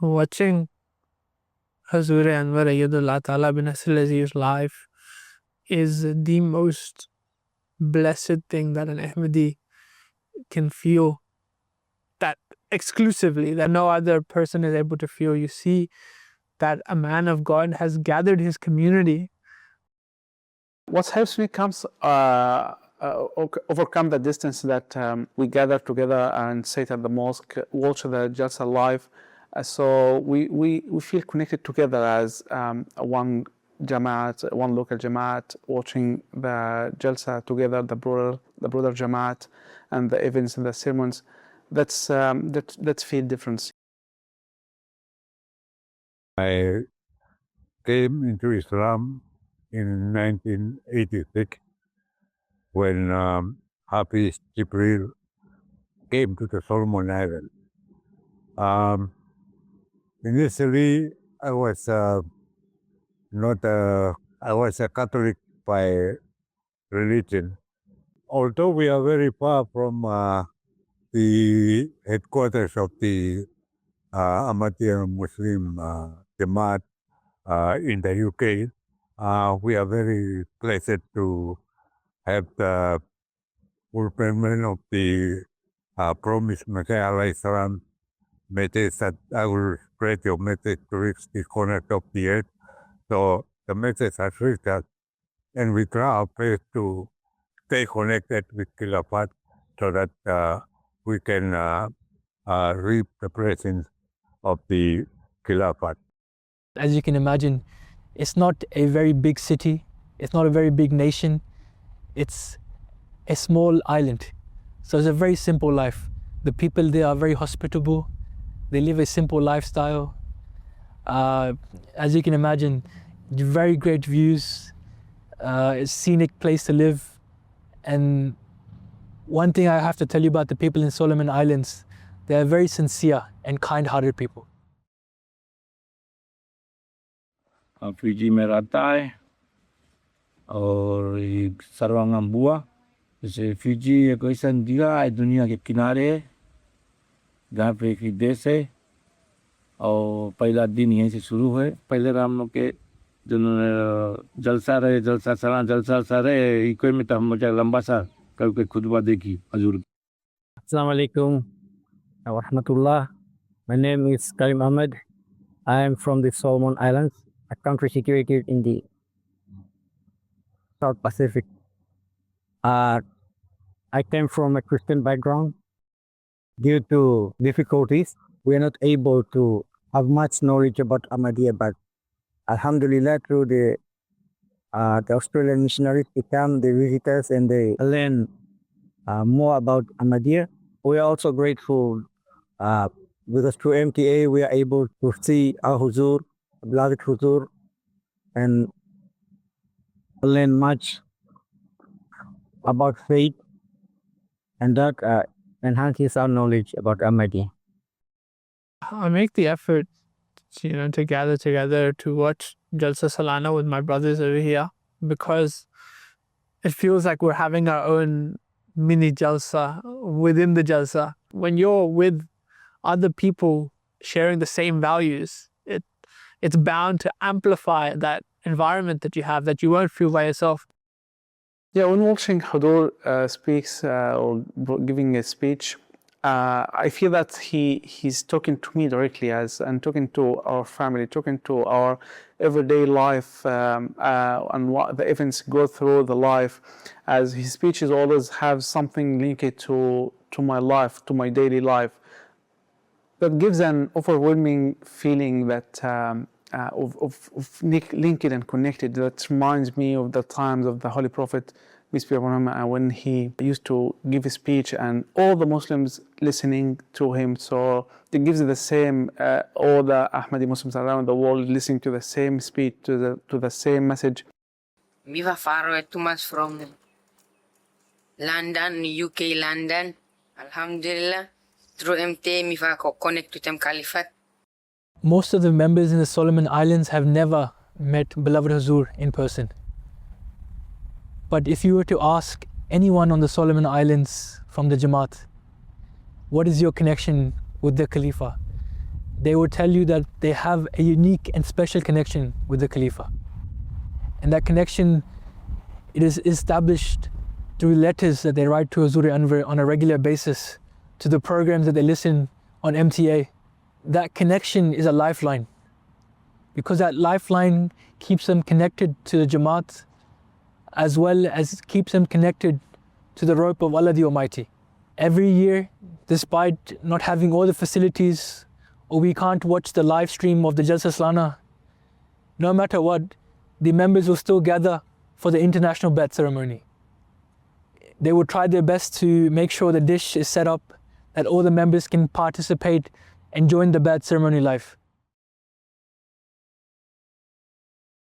Watching Hazur Anwar Ayyadullah Ta'ala bin Nasir Aziz's life is the most blessed thing that an Ahmadi can feel, that exclusively, that no other person is able to feel. You see that a man of God has gathered his community. What helps me overcome the distance that we gather together and sit at the mosque, watch the Jalsa live. So we feel connected together as one Jamaat, one local Jamaat, watching the Jalsa together, the broader Jamaat, and the events and the sermons. That's feel difference. I came into Islam in 1986 when Hafiz Jibril came to the Solomon Islands. Initially, I was I was a Catholic by religion. Although we are very far from the headquarters of the Ahmadiyya Muslim Jamaat in the UK, we are very blessed to have the fulfillment of the promised Messiah alayhi salam message that I will spread your message to reach the corners of the earth. So the message has reached us, and we try our best to stay connected with Khilafat so that we can reap the blessings of the Khilafat. As you can imagine, it's not a very big city, it's not a very big nation, it's a small island. So it's a very simple life. The people there are very hospitable, they live a simple lifestyle. As you can imagine, very great views, a scenic place to live. And one thing I have to tell you about the people in Solomon Islands, they are very sincere and kind-hearted people. Fiji में रहता है और सरवांगम्बुआ, जैसे Fiji एक ऐसा जगह है दुनिया के किनारे है जहाँ पे एक देश है और पहला दिन यहीं से शुरू है। पहले राम लोग के जिन्होंने जलसा रहे इको में तो हम लंबा सा करके खुतबा देखी हजूर। Assalamu alaikum wa rahmatullah. My name is Karim Ahmed. I am from the Solomon Islands, a country situated in the South Pacific. I came from a Christian background. Due to difficulties, we are not able to have much knowledge about Ahmadiyya, but Alhamdulillah, through the Australian missionaries, they come, they visit us, and they learn more about Ahmadiyya. We are also grateful because through MTA, we are able to see our Huzur, beloved Huzur, and learn much about faith, and that enhances our knowledge about Ahmadiyya. I make the effort, to gather together to watch Jalsa Salana with my brothers over here, because it feels like we're having our own mini Jalsa within the Jalsa. When you're with other people sharing the same values, it's bound to amplify that environment that you have, that you won't feel by yourself. Yeah, when watching Hudur speaks or giving a speech, I feel that he's talking to me directly and talking to our family, talking to our everyday life and what the events go through the life, as his speeches always have something linked to my life, to my daily life. That gives an overwhelming feeling that of linked and connected. That reminds me of the times of the Holy Prophet, peace be upon him, when he used to give a speech and all the Muslims listening to him. So it gives the same, all the Ahmadi Muslims around the world listening to the same speech, to the same message. Miva Faro Thomas from London, UK, London. Alhamdulillah. Through MT, Miva connect to them Caliphate. Most of the members in the Solomon Islands have never met beloved Huzur in person. But if you were to ask anyone on the Solomon Islands from the Jamaat, what is your connection with the Khalifa? they will tell you that they have a unique and special connection with the Khalifa. And that connection, it is established through letters that they write to Hazur Anwar on a regular basis, to the programs that they listen on MTA. That connection is a lifeline, because that lifeline keeps them connected to the Jamaat, as well as keeps them connected to the rope of Allah the Almighty. Every year, despite not having all the facilities, or we can't watch the live stream of the Jalsa Salana, no matter what, the members will still gather for the international bet ceremony. They will try their best to make sure the dish is set up, that all the members can participate and join the bet ceremony live.